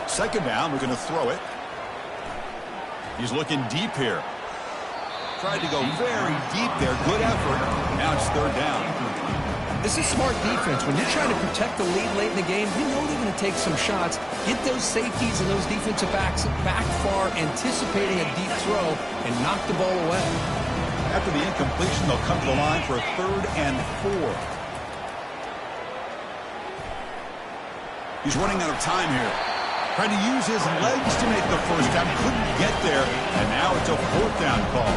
2nd down. We're going to throw it. He's looking deep here. Tried to go very deep there. Good effort. Now it's 3rd down. This is smart defense. When you're trying to protect the lead late in the game, you know they're going to take some shots, get those safeties and those defensive backs back far, anticipating a deep throw, and knock the ball away. After the incompletion, they'll come to the line for a 3rd and 4. He's running out of time here. Trying to use his legs to make the 1st down. Couldn't get there, and now it's a 4th down call.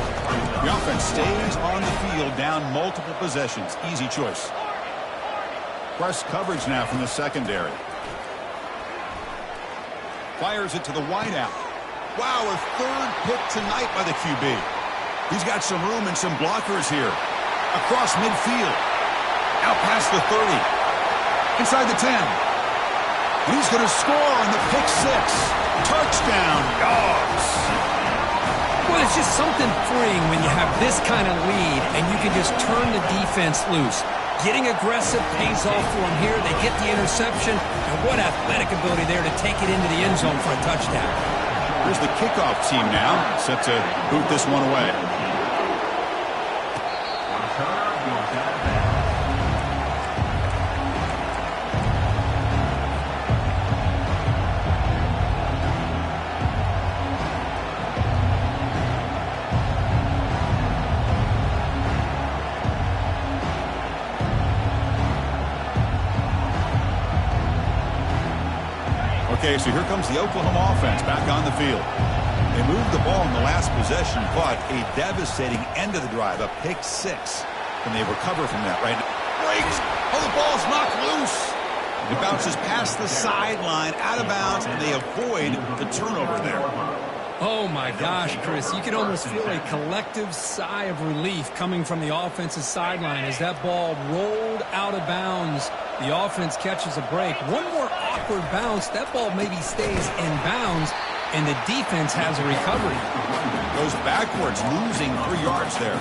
The offense stays on the field, down multiple possessions. Easy choice. Press coverage now from the secondary. Fires it to the wideout. Wow, a 3rd pick tonight by the QB. He's got some room and some blockers here. Across midfield. Out past the 30. Inside the 10. And he's going to score on the pick 6. Touchdown, Dogs. Well, it's just something freeing when you have this kind of lead and you can just turn the defense loose. Getting aggressive pays off for them here. They get the interception, and what athletic ability there to take it into the end zone for a touchdown. Here's the kickoff team now, set to boot this one away. Okay, so here comes the Oklahoma offense back on the field. They moved the ball in the last possession, but a devastating end of the drive, a pick 6. Can they recover from that right now? Breaks. Oh, the ball's knocked loose. It bounces past the sideline, out of bounds, and they avoid the turnover there. Oh, my gosh, Chris. You can almost feel a collective sigh of relief coming from the offensive sideline as that ball rolled out of bounds. The offense catches a break. One more awkward bounce. That ball maybe stays in bounds, and the defense has a recovery. Goes backwards, losing 3 yards there.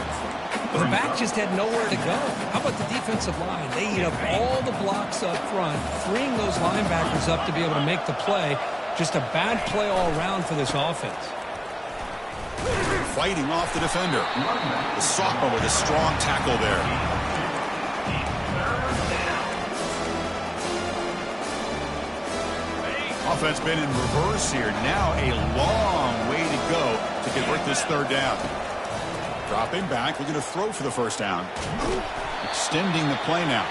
The back just had nowhere to go. How about the defensive line? They eat up all the blocks up front, freeing those linebackers up to be able to make the play. Just a bad play all around for this offense. Fighting off the defender. The sophomore with a strong tackle there. Offense been in reverse here. Now a long way to go to convert this 3rd down. Dropping back, looking to throw for the 1st down. Extending the play now.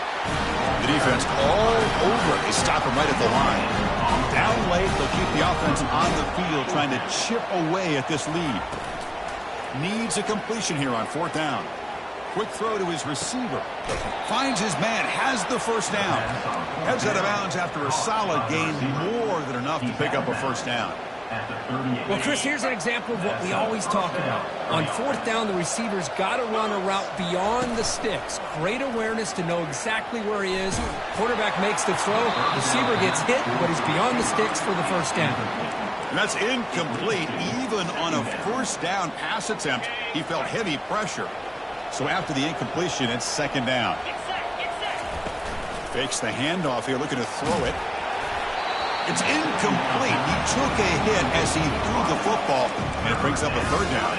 The defense all over. They stop him right at the line. Down late, they'll keep the offense on the field trying to chip away at this lead. Needs a completion here on 4th down. Quick throw to his receiver. Finds his man, has the 1st down. Heads out of bounds after a solid gain, more than enough to pick up a 1st down. Well, Chris, here's an example of what we always talk about. On 4th down, the receiver's got to run a route beyond the sticks. Great awareness to know exactly where he is. Quarterback makes the throw. Receiver gets hit, but he's beyond the sticks for the 1st down. And that's incomplete. Even on a 1st down pass attempt, he felt heavy pressure. So after the incompletion, it's 2nd down. Fakes the handoff here, looking to throw it. It's incomplete. He took a hit as he threw the football, and it brings up a 3rd down.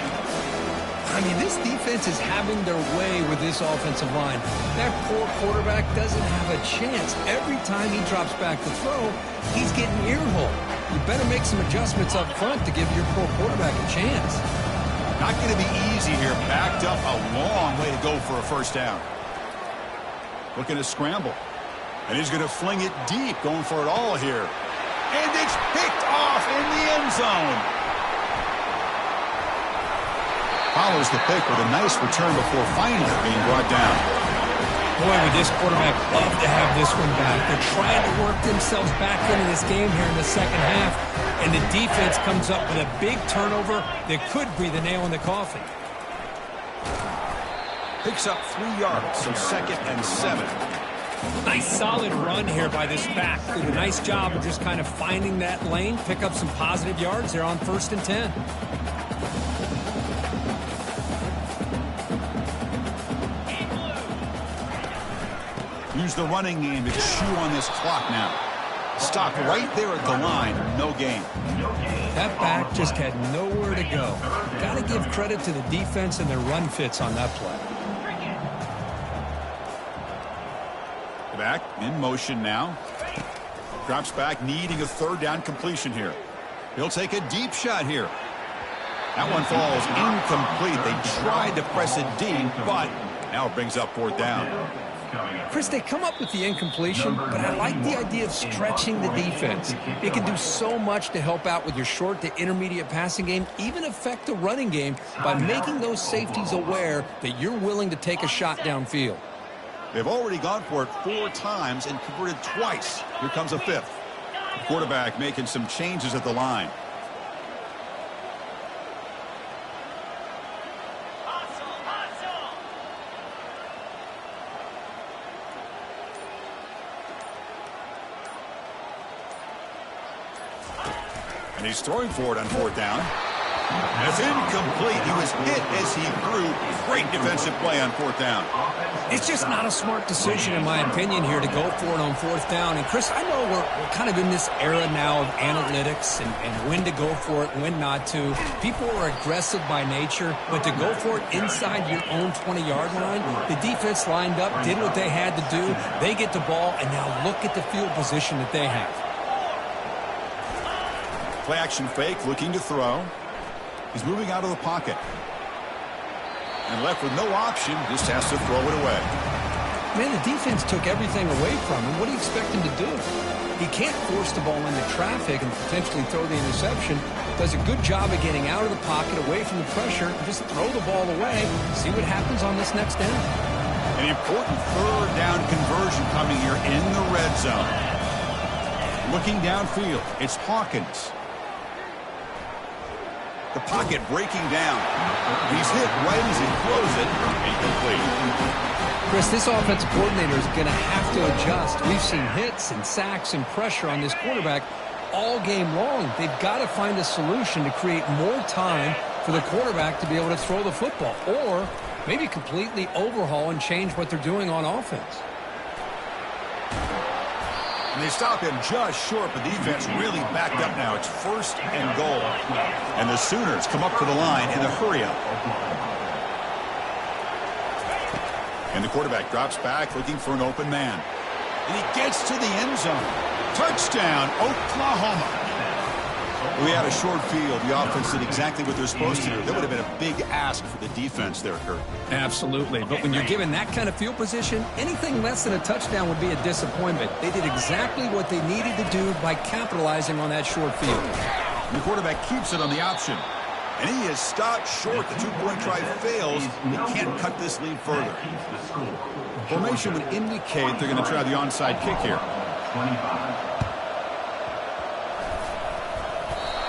I mean, this defense is having their way with this offensive line. That poor quarterback doesn't have a chance. Every time he drops back to throw, he's getting earholed. You better make some adjustments up front to give your poor quarterback a chance. Not going to be easy here. Backed up a long way to go for a 1st down. Looking to scramble. And he's going to fling it deep, going for it all here. And it's picked off in the end zone. Follows the pick with a nice return before finally being brought down. Boy, would this quarterback love to have this one back. They're trying to work themselves back into this game here in the 2nd half. And the defense comes up with a big turnover that could be the nail in the coffin. Picks up 3 yards, so 2nd and 7. Nice solid run here by this back. Did a nice job of just kind of finding that lane, pick up some positive yards there on 1st and 10. Use the running game to chew on this clock now. Stopped right there at the line, no gain. That back just had nowhere to go. Got to give credit to the defense and their run fits on that play. Back in motion now. Drops back, needing a 3rd down completion here. He'll take a deep shot here. That one falls incomplete. They tried to press it deep, but now it brings up 4th down. Chris, they come up with the incompletion, but I like the idea of stretching the defense. It can do so much to help out with your short to intermediate passing game, even affect the running game by making those safeties aware that you're willing to take a shot downfield. They've already gone for it 4 times and converted twice. Here comes a 5th. The quarterback making some changes at the line. And he's throwing for it on 4th down. And it's incomplete. He was hit as he threw. Great defensive play on 4th down. It's just not a smart decision, in my opinion, here to go for it on 4th down. And, Chris, I know we're kind of in this era now of analytics and when to go for it, when not to. People are aggressive by nature, but to go for it inside your own 20-yard line, the defense lined up, did what they had to do. They get the ball, and now look at the field position that they have. Play action fake, looking to throw. He's moving out of the pocket. And left with no option, just has to throw it away. Man, the defense took everything away from him. What do you expect him to do? He can't force the ball into traffic and potentially throw the interception. Does a good job of getting out of the pocket, away from the pressure, and just throw the ball away. See what happens on this next down. An important third down conversion coming here in the red zone. Looking downfield, it's Hawkins. The pocket breaking down. He's hit right as he throws it. Incomplete. Chris, this offensive coordinator is going to have to adjust. We've seen hits and sacks and pressure on this quarterback all game long. They've got to find a solution to create more time for the quarterback to be able to throw the football, or maybe completely overhaul and change what they're doing on offense. And they stop him just short, but the defense really backed up now. It's 1st and goal. And the Sooners come up to the line in a hurry-up. And the quarterback drops back looking for an open man. And he gets to the end zone. Touchdown, Oklahoma. We had a short field. The offense did exactly what they're supposed to do. That would have been a big ask for the defense there, Kurt. Absolutely. But when you're given that kind of field position, anything less than a touchdown would be a disappointment. They did exactly what they needed to do by capitalizing on that short field. And the quarterback keeps it on the option. And he is stopped short. The two-point try fails. He can't cut this lead further. Formation would indicate they're going to try the onside kick here.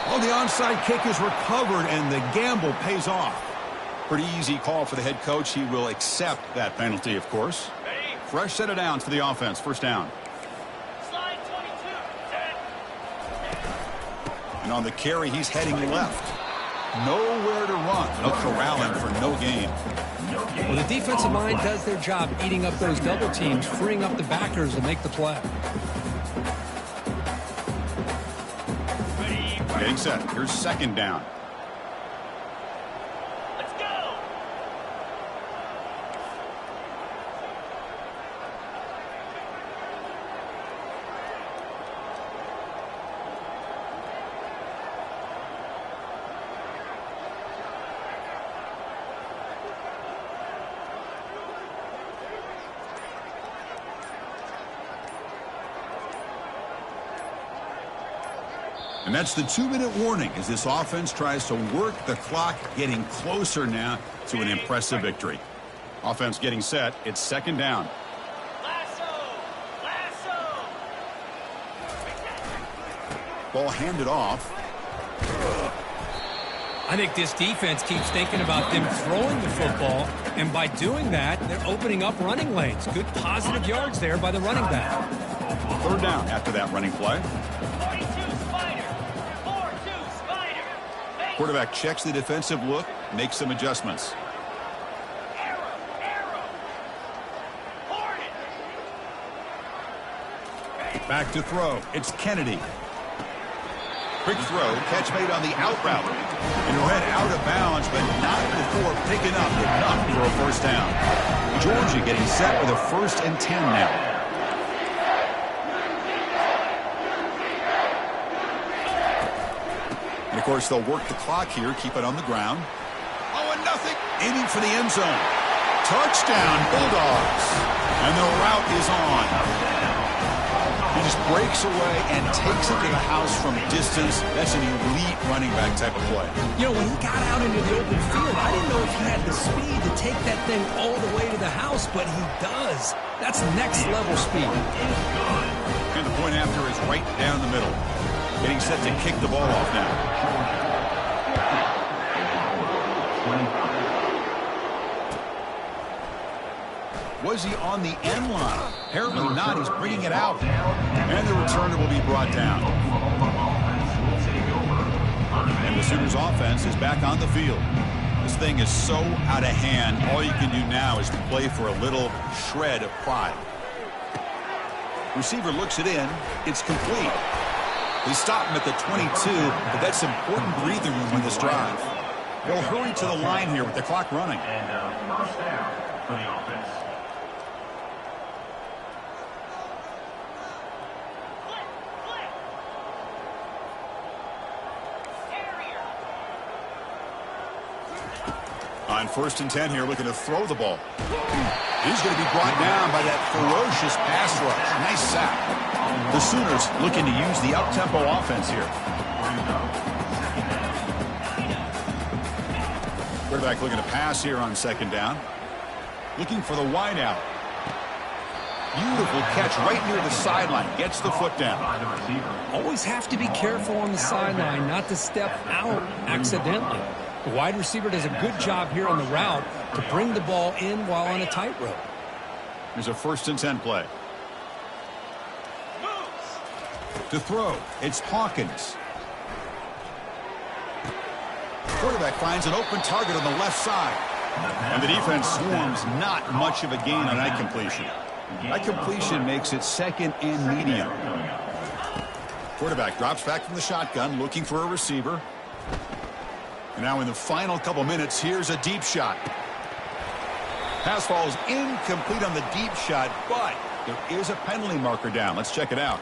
Oh, the onside kick is recovered, and the gamble pays off. Pretty easy call for the head coach. He will accept that penalty, of course. Fresh set of downs for the offense. 1st down. Slide 22. And on the carry, he's heading left. Nowhere to run. No corralling for no gain. Well, the defensive line does their job eating up those double teams, freeing up the backers to make the play. Getting set. Here's 2nd down. Let's go. And that's the 2-minute warning as this offense tries to work the clock, getting closer now to an impressive victory. Offense getting set. It's 2nd down. Lasso. Lasso. Ball handed off. I think this defense keeps thinking about them throwing the football, and by doing that, they're opening up running lanes. Good positive yards there by the running back. 3rd down after that running play. 42 Spider. 4-2 Spider. Quarterback checks the defensive look, makes some adjustments. Arrow. Hornet. Back to throw. It's Kennedy. Quick throw. Catch made on the out route. And read out of bounds, but not before picking up enough for a 1st down. Georgia getting set with a 1st and 10 now. And, of course, they'll work the clock here, keep it on the ground. Oh, and nothing. Aiming for the end zone. Touchdown, Bulldogs. And the route is on. He just breaks away and takes it to the house from distance. That's an elite running back type of play. You know, when he got out into the open field, I didn't know if he had the speed to take that thing all the way to the house, but he does. That's next level speed. And the point after is right down the middle. Getting set to kick the ball off now. Was he on the end line? Apparently not. He's bringing it out. And the returner will be brought down. And the Sooners offense is back on the field. This thing is so out of hand. All you can do now is play for a little shred of pride. Receiver looks it in. It's complete. They stop him at the 22, but that's important breathing room on this drive. They'll hurry to the line here with the clock running. And 1st down for the offense. On 1st and 10 here, looking to throw the ball. He's going to be brought down by that ferocious pass rush. Nice sack. The Sooners looking to use the up-tempo offense here. Quarterback looking to pass here on second down. Looking for the wide out. Beautiful catch right near the sideline. Gets the foot down. Always have to be careful on the sideline not to step out accidentally. The wide receiver does a good job here on the route to bring the ball in while on a tightrope. Here's a 1st and 10 play. To throw, it's Hawkins. Quarterback finds an open target on the left side. And the defense swarms not much of a gain on that completion. That completion makes it 2nd and medium. Quarterback drops back from the shotgun, looking for a receiver. And now in the final couple minutes, here's a deep shot. Pass falls incomplete on the deep shot, but there is a penalty marker down. Let's check it out.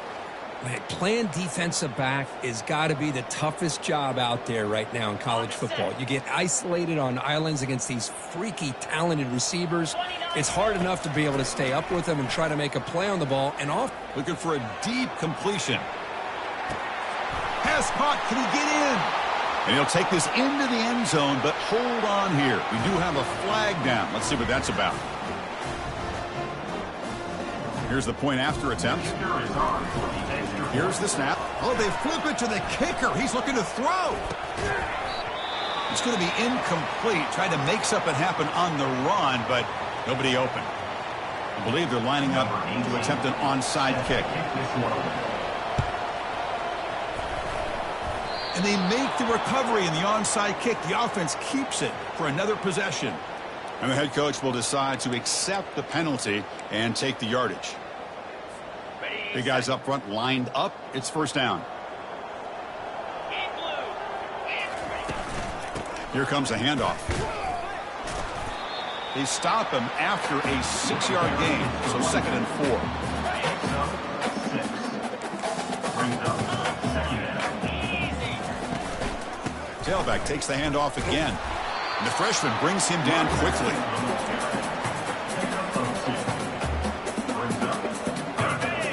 Man, playing defensive back has got to be the toughest job out there right now in college football. You get isolated on islands against these freaky, talented receivers. It's hard enough to be able to stay up with them and try to make a play on the ball and off. Looking for a deep completion. Pass caught. Can he get in? And he'll take this into the end zone, but hold on here. We do have a flag down. Let's see what that's about. Here's the point after attempt. Here's the snap. Oh, they flip it to the kicker. He's looking to throw. It's going to be incomplete. Tried to make something happen on the run, but nobody open. I believe they're lining up to attempt an onside kick. And they make the recovery in the onside kick. The offense keeps it for another possession. And the head coach will decide to accept the penalty and take the yardage. Big guys up front lined up. It's 1st down. Here comes a handoff. They stop him after a 6-yard gain, so 2nd and 4. Tailback takes the handoff again. And the freshman brings him down quickly.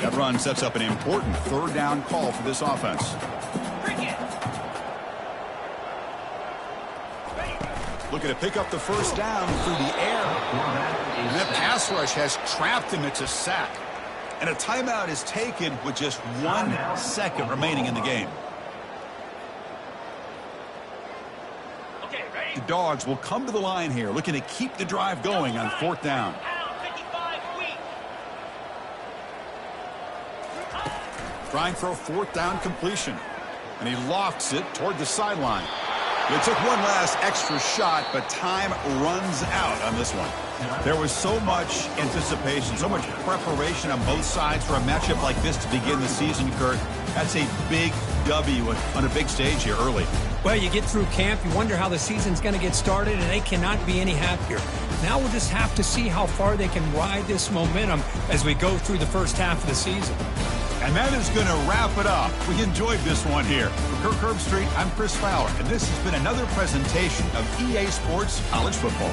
That run sets up an important 3rd down call for this offense. Looking to pick up the 1st down through the air. And that pass rush has trapped him. It's a sack. And a timeout is taken with just 1 second remaining in the game. The Dogs will come to the line here, looking to keep the drive going on 4th down. Trying for a 4th down completion. And he lofts it toward the sideline. They took one last extra shot, but time runs out on this one. There was so much anticipation, so much preparation on both sides for a matchup like this to begin the season, Kurt. That's a big W on a big stage here early. Well, you get through camp, you wonder how the season's going to get started, and they cannot be any happier. Now we'll just have to see how far they can ride this momentum as we go through the first half of the season. And that is going to wrap it up. We enjoyed this one here. For Kirk Herbstreit, I'm Chris Fowler, and this has been another presentation of EA Sports College Football.